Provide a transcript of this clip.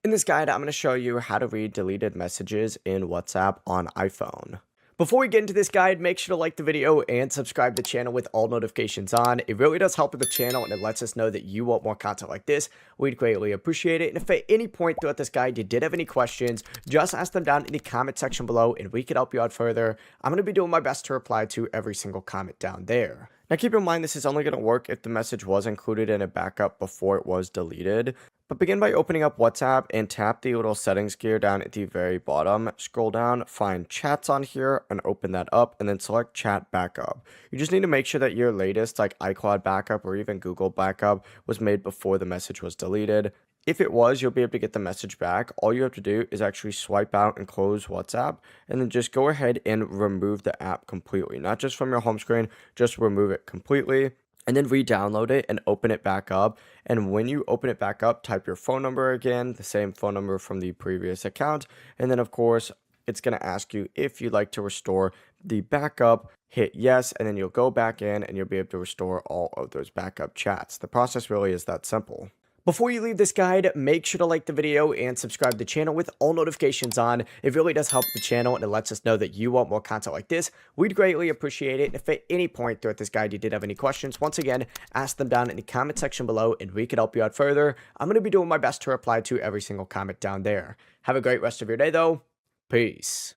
In this guide, I'm going to show you how to read deleted messages in WhatsApp on iPhone. Before we get into this guide, make sure to like the video and subscribe to the channel with all notifications on. It really does help with the channel and it lets us know that you want more content like this. We'd greatly appreciate it. And if at any point throughout this guide you did have any questions, just ask them down in the comment section below and we can help you out further. I'm going to be doing my best to reply to every single comment down there. Now keep in mind this is only going to work if the message was included in a backup before it was deleted. But begin by opening up WhatsApp and tap the little settings gear down at the very bottom. Scroll down, find chats on here and open that up and then select chat backup. You just need to make sure that your latest like iCloud backup or even Google backup was made before the message was deleted. If it was, you'll be able to get the message back. All you have to do is actually swipe out and close WhatsApp and then just go ahead and remove the app completely. Not just from your home screen, just remove it completely. And then re-download it and open it back up. And when you open it back up, type your phone number again, the same phone number from the previous account. And then, of course, it's going to ask you if you'd like to restore the backup. Hit yes, and then you'll go back in and you'll be able to restore all of those backup chats. The process really is that simple. Before you leave this guide, make sure to like the video and subscribe to the channel with all notifications on. It really does help the channel and it lets us know that you want more content like this. We'd greatly appreciate it. If at any point throughout this guide you did have any questions, once again, ask them down in the comment section below and we can help you out further. I'm going to be doing my best to reply to every single comment down there. Have a great rest of your day though. Peace.